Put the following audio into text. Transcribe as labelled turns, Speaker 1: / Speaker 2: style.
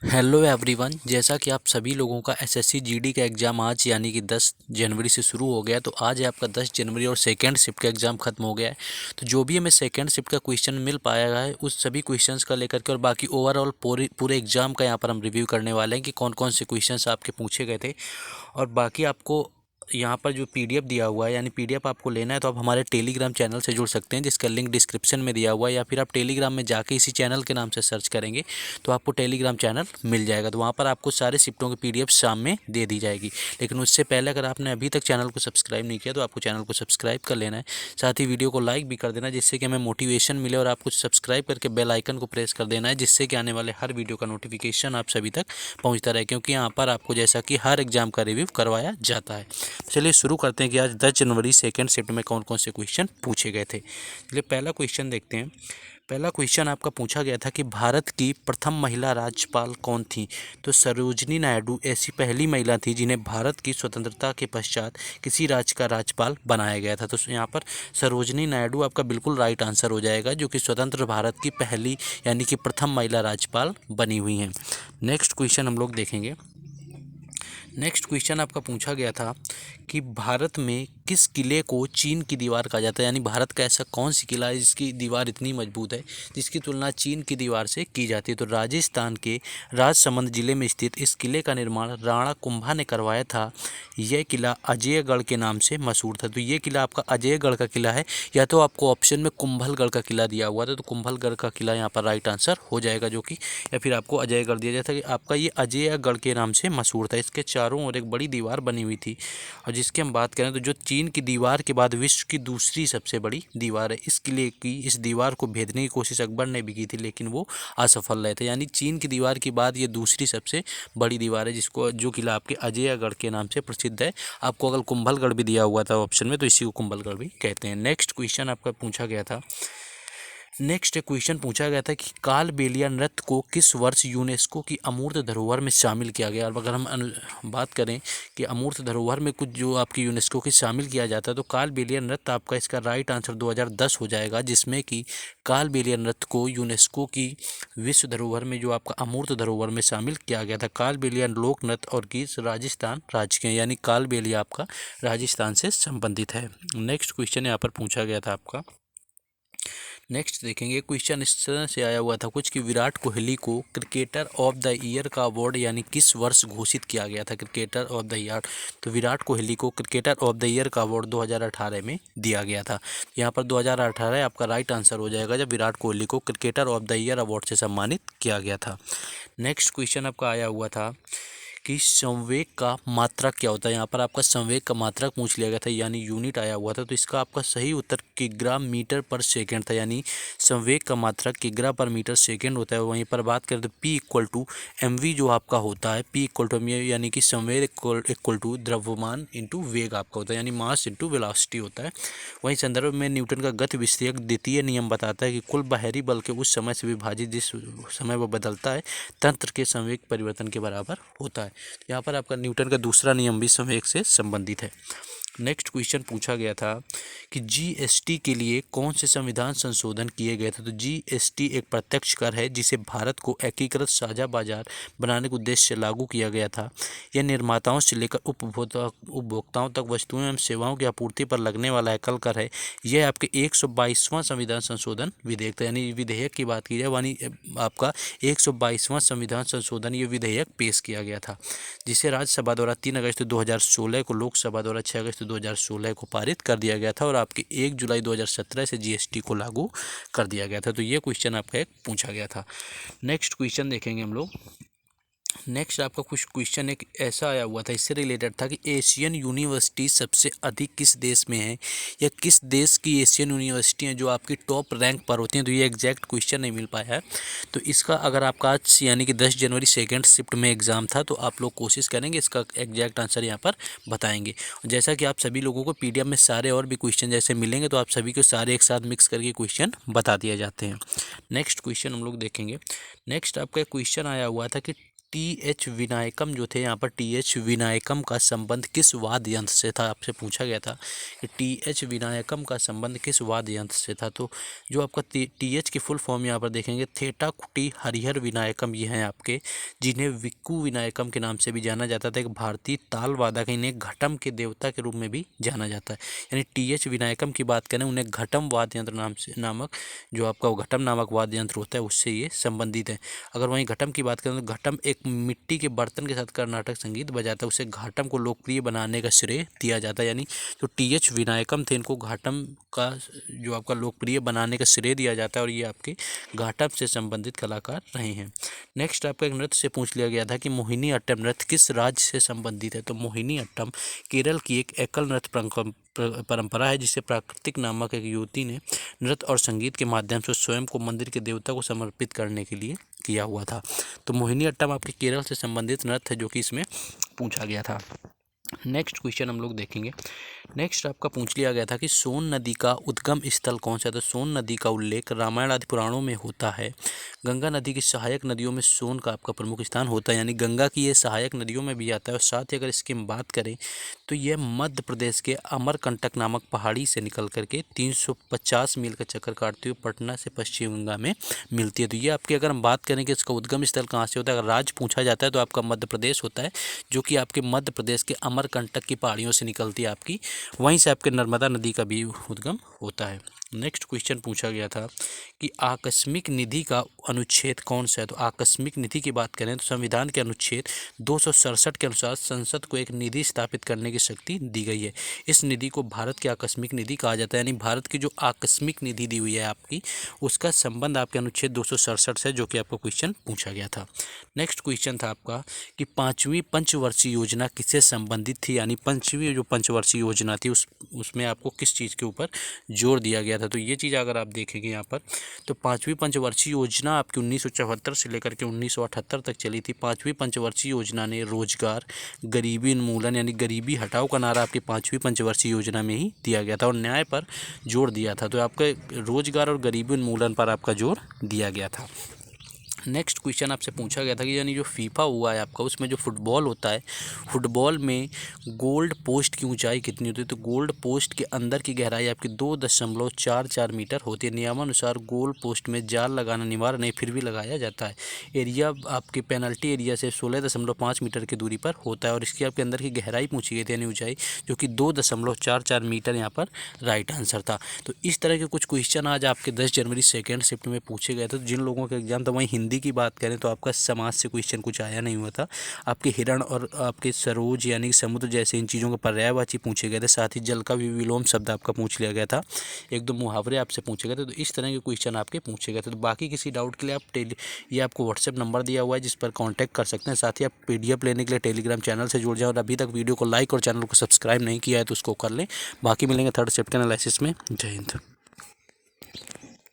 Speaker 1: Hello everyone. जैसा कि आप सभी लोगों का एसएससी जीडी का एग्ज़ाम आज यानी कि 10 जनवरी से शुरू हो गया, तो आज है आपका 10 जनवरी और सेकेंड शिफ्ट का एग्ज़ाम खत्म हो गया है। तो जो भी हमें सेकेंड शिफ्ट का क्वेश्चन मिल पाया है उस सभी क्वेश्चंस का लेकर के और बाकी ओवरऑल पूरे एग्ज़ाम का यहाँ पर हम रिव्यू करने वाले हैं कि कौन कौन से क्वेश्चंस आपके पूछे गए थे। और बाकी आपको यहाँ पर जो पीडीएफ दिया हुआ है, यानी पीडीएफ आपको लेना है तो आप हमारे टेलीग्राम चैनल से जुड़ सकते हैं, जिसका लिंक डिस्क्रिप्शन में दिया हुआ है, या फिर आप टेलीग्राम में जाके इसी चैनल के नाम से सर्च करेंगे तो आपको टेलीग्राम चैनल मिल जाएगा। तो वहाँ पर आपको सारे शिफ्टों की पीडीएफ शाम में दे दी जाएगी। लेकिन उससे पहले अगर आपने अभी तक चैनल को सब्सक्राइब नहीं किया तो आपको चैनल को सब्सक्राइब कर लेना है, साथ ही वीडियो को लाइक भी कर देना जिससे कि हमें मोटिवेशन मिले, और आपको सब्सक्राइब करके बेल आइकन को प्रेस कर देना है जिससे कि आने वाले हर वीडियो का नोटिफिकेशन आप सभी तक पहुँचता रहे, क्योंकि यहाँ पर आपको जैसा कि हर एग्जाम का रिव्यू करवाया जाता है। चलिए शुरू करते हैं कि आज 10 जनवरी सेकेंड शिफ्ट में कौन कौन से क्वेश्चन पूछे गए थे। चलिए पहला क्वेश्चन देखते हैं। पहला क्वेश्चन आपका पूछा गया था कि भारत की प्रथम महिला राज्यपाल कौन थी। तो सरोजनी नायडू ऐसी पहली महिला थी जिन्हें भारत की स्वतंत्रता के पश्चात किसी राज्य का राज्यपाल बनाया गया था। तो यहाँ पर सरोजनी नायडू आपका बिल्कुल राइट आंसर हो जाएगा, जो कि स्वतंत्र भारत की पहली यानी कि प्रथम महिला राज्यपाल बनी हुई हैं। नेक्स्ट क्वेश्चन हम लोग देखेंगे। नेक्स्ट क्वेश्चन आपका पूछा गया था कि भारत में किस किले को चीन की दीवार कहा जाता है, यानी भारत का ऐसा कौन सी किला है जिसकी दीवार इतनी मजबूत है जिसकी तुलना चीन की दीवार से की जाती है। तो राजस्थान के राजसमंद जिले में स्थित इस किले का निर्माण राणा कुंभा ने करवाया था। यह किला अजयगढ़ के नाम से मशहूर था। तो ये किला आपका अजयगढ़ का किला है, या तो आपको ऑप्शन में कुंभलगढ़ का किला दिया हुआ था तो कुंभलगढ़ का किला यहाँ पर राइट आंसर हो जाएगा, जो कि या फिर आपको अजयगढ़ दिया जाता है कि आपका ये अजयगढ़ के नाम से मशहूर था। इसके चारों ओर एक बड़ी दीवार बनी हुई थी, और जिसकी हम बात करें तो जो चीन की दीवार के बाद विश्व की दूसरी सबसे बड़ी दीवार है। इस किले की इस दीवार को भेदने की कोशिश अकबर ने भी की थी, लेकिन वो असफल रहे थे। यानी चीन की दीवार के बाद ये दूसरी सबसे बड़ी दीवार है, जिसको जो किला आपके अजयगढ़ के नाम से प्रसिद्ध है। आपको अगर कुंभलगढ़ भी दिया हुआ था ऑप्शन में तो इसी को कुंभलगढ़ भी कहते हैं। नेक्स्ट क्वेश्चन आपका पूछा गया था। नेक्स्ट क्वेश्चन पूछा गया था कि कालबेलिया नृत्य को किस वर्ष यूनेस्को की अमूर्त धरोहर में शामिल किया गया। और अगर हम बात करें कि अमूर्त धरोहर में कुछ जो आपकी यूनेस्को की शामिल किया जाता है तो कालबेलिया नृत्य आपका इसका राइट आंसर 2010 हो जाएगा, जिसमें कि कालबेलिया नृत्य को यूनेस्को की विश्व धरोहर में जो आपका अमूर्त धरोहर में शामिल किया गया था। कालबेलिया लोक नृत्य और गीत राजस्थान राज्य के, यानी कालबेलिया आपका राजस्थान से संबंधित है। नेक्स्ट क्वेश्चन यहाँ पर पूछा गया था आपका। नेक्स्ट देखेंगे क्वेश्चन इस तरह से आया हुआ था कुछ कि विराट कोहली को क्रिकेटर ऑफ द ईयर का अवार्ड यानी किस वर्ष घोषित किया गया था। क्रिकेटर ऑफ द ईयर, तो विराट कोहली को क्रिकेटर ऑफ द ईयर का अवार्ड 2018 में दिया गया था। यहाँ पर 2018 आपका राइट आंसर हो जाएगा, जब विराट कोहली को cricketer of the year award से सम्मानित किया गया था। नेक्स्ट क्वेश्चन आपका आया हुआ था कि संवेग का मात्रक क्या होता है। यहाँ पर आपका संवेग का मात्रक पूछ लिया गया था, यानी यूनिट आया हुआ था। तो इसका आपका सही उत्तर किग्रा मीटर पर सेकेंड था, यानी संवेग का मात्रक किग्रा पर मीटर सेकेंड होता है। वहीं पर बात करें तो P equal to M V जो आपका होता है, P इक्वल टू यानी कि संवेग इक्वल टू द्रव्यमान इंटू वेग आपका होता है, यानी मास इंटू वेलोसिटी होता है। वहीं संदर्भ में न्यूटन का गति विषयक द्वितीय नियम बताता है कि कुल बाहरी बल के उस समय से विभाजित जिस समय वह बदलता है तंत्र के संवेग परिवर्तन के बराबर होता है। तो यहाँ पर आपका न्यूटन का दूसरा नियम भी संवेग से संबंधित है। नेक्स्ट क्वेश्चन पूछा गया था कि जीएसटी के लिए कौन से संविधान संशोधन किए गए थे। तो जीएसटी एक प्रत्यक्ष कर है जिसे भारत को एकीकृत साझा बाजार बनाने के उद्देश्य से लागू किया गया था। यह निर्माताओं से लेकर उपभोक्ताओं तक वस्तुओं एवं सेवाओं की आपूर्ति पर लगने वाला एकल कर है। यह आपके 122वां संविधान संशोधन विधेयक था, यानी विधेयक की बात की जाए यानी आपका 122वां संविधान संशोधन ये विधेयक पेश किया गया था, जिसे राज्यसभा द्वारा 3 अगस्त 2016 को, लोकसभा द्वारा 6 अगस्त 2016 को पारित कर दिया गया था, और आपके 1 जुलाई 2017 से जीएसटी को लागू कर दिया गया था। तो ये क्वेश्चन आपका एक पूछा गया था। नेक्स्ट क्वेश्चन देखेंगे हम लोग। नेक्स्ट आपका कुछ क्वेश्चन एक ऐसा आया हुआ था, इससे रिलेटेड था कि एशियन यूनिवर्सिटी सबसे अधिक किस देश में है, या किस देश की एशियन यूनिवर्सिटी हैं जो आपकी टॉप रैंक पर होती हैं। तो ये एग्जैक्ट क्वेश्चन नहीं मिल पाया है, तो इसका अगर आपका आज यानी कि 10 जनवरी सेकेंड शिफ्ट में एग्ज़ाम था तो आप लोग कोशिश करेंगे इसका एग्जैक्ट आंसर यहाँ पर बताएंगे। जैसा कि आप सभी लोगों को पीडीएफ में सारे और भी क्वेश्चन जैसे मिलेंगे तो आप सभी को सारे एक साथ मिक्स करके क्वेश्चन बता दिए जाते हैं। नेक्स्ट क्वेश्चन हम लोग देखेंगे। नेक्स्ट आपका क्वेश्चन आया हुआ था कि टी.एच. विनायकम जो थे यहाँ पर टी.एच. विनायकम का संबंध किस वाद्य यंत्र से था, आपसे पूछा गया था कि टी.एच. विनायकम का संबंध किस वाद्य यंत्र से था। तो जो आपका टी.एच. की फुल फॉर्म यहाँ पर देखेंगे थेटा कुटी हरिहर विनायकम, ये हैं आपके, जिन्हें विक्कू विनायकम के नाम से भी जाना जाता था। एक भारतीय ताल वादक है, इन्हें घटम के देवता के रूप में भी जाना जाता है। यानी टी.एच. विनायकम की बात करें, उन्हें घटम वाद्य यंत्र नामक जो आपका घटम नामक वाद्य यंत्र होता है उससे ये संबंधित है। अगर वहीं घटम की बात करें तो घटम एक मिट्टी के बर्तन के साथ कर्नाटक संगीत बजाता है, उसे घाटम को लोकप्रिय बनाने का श्रेय दिया जाता है। यानी जो टी.एच. विनायकम थे, इनको घाटम का जो आपका लोकप्रिय बनाने का श्रेय दिया जाता है और ये आपके घाटम से संबंधित कलाकार रहे हैं। नेक्स्ट आपका एक नृत्य से पूछ लिया गया था कि मोहिनी अट्टम नृत्य किस राज्य से संबंधित है। तो मोहिनी अट्टम केरल की एक एकल नृत्य परंपरा है, जिसे प्राकृतिक नामक एक युवती ने नृत्य और संगीत के माध्यम से स्वयं को मंदिर के देवता को समर्पित करने के लिए किया हुआ था। तो मोहिनी अट्टम आपके केरल से संबंधित नृत्य है जो कि इसमें पूछा गया था। नेक्स्ट क्वेश्चन हम लोग देखेंगे। नेक्स्ट आपका पूछ लिया गया था कि सोन नदी का उद्गम स्थल कौन सा है। तो सोन नदी का उल्लेख रामायण आदि पुराणों में होता है। गंगा नदी की सहायक नदियों में सोन का आपका प्रमुख स्थान होता है, यानी गंगा की ये सहायक नदियों में भी आता है। और साथ ही अगर इसकी हम बात करें तो यह मध्य प्रदेश के अमरकंटक नामक पहाड़ी से निकल करके 350 मील का चक्कर काटते हुए पटना से पश्चिम गंगा में मिलती है। तो ये आपकी अगर हम बात करें कि इसका उद्गम स्थल कहाँ से होता है, अगर राज्य पूछा जाता है तो आपका मध्य प्रदेश होता है, जो कि आपके मध्य प्रदेश के अमरकंटक की पहाड़ियों से निकलती है आपकी, वहीं से आपके नर्मदा नदी का भी उद्गम होता है। नेक्स्ट क्वेश्चन पूछा गया था कि आकस्मिक निधि का अनुच्छेद कौन सा है। तो आकस्मिक निधि की बात करें तो संविधान के अनुच्छेद 267 के अनुसार संसद को एक निधि स्थापित करने की शक्ति दी गई है। इस निधि को भारत की आकस्मिक निधि कहा जाता है, यानी भारत की जो आकस्मिक निधि दी हुई है आपकी, उसका संबंध आपके अनुच्छेद 267 से, जो कि आपको क्वेश्चन पूछा गया था। नेक्स्ट क्वेश्चन था आपका कि 5वीं पंचवर्षीय योजना किससे संबंधित थी, यानी 5वीं जो पंचवर्षीय योजना थी उसमें आपको किस चीज़ के ऊपर जोर दिया गया था। तो ये चीज़ अगर आप देखेंगे यहाँ पर, तो 5वीं पंचवर्षीय योजना आपकी 1974 से लेकर के 1978 तक चली थी। 5वीं पंचवर्षीय योजना ने रोजगार, गरीबी उन्मूलन यानी गरीबी हटाओ का नारा आपकी 5वीं पंचवर्षीय योजना में ही दिया गया था और न्याय पर जोर दिया था। तो आपका रोजगार और गरीबी उन्मूलन पर आपका जोर दिया गया था। नेक्स्ट क्वेश्चन आपसे पूछा गया था कि यानी जो फीफा हुआ है आपका, उसमें जो फुटबॉल होता है, फुटबॉल में गोल्ड पोस्ट की ऊंचाई कितनी होती है। तो गोल्ड पोस्ट के अंदर की गहराई आपकी 2.44 मीटर होती है। नियमानुसार गोल पोस्ट में जाल लगाना अनिवार्य नहीं, फिर भी लगाया जाता है। एरिया आपके पेनल्टी एरिया से 16.5 मीटर की दूरी पर होता है और इसकी आपके अंदर की गहराई पूछी गई थी, यानी ऊंचाई, जो कि 2.44 मीटर यहाँ पर राइट आंसर था। तो इस तरह के कुछ क्वेश्चन आज आपके 10 जनवरी सेकेंड शिफ्ट में पूछे गए थे। जिन लोगों का एग्जाम था, वहीं हिंदी की बात करें तो आपका समाज से क्वेश्चन कुछ आया नहीं हुआ था। आपके हिरण और आपके सरोज यानी समुद्र जैसे इन चीज़ों का पर्यायवाची पूछे गए थे। साथ ही जल का भी विलोम शब्द आपका पूछ लिया गया था। एक दो मुहावरे आपसे पूछे गए थे। तो इस तरह के क्वेश्चन आपके पूछे गए थे। तो बाकी किसी डाउट के लिए आप ये आपको व्हाट्सएप नंबर दिया हुआ है, जिस पर कॉन्टैक्ट कर सकते हैं। साथ ही आप PDF लेने के लिए टेलीग्राम चैनल से जुड़ जाएं और अभी तक वीडियो को लाइक और चैनल को सब्सक्राइब नहीं किया है तो उसको कर लें। बाकी मिलेंगे थर्ड शिफ्ट के एनालिसिस में। जय हिंद।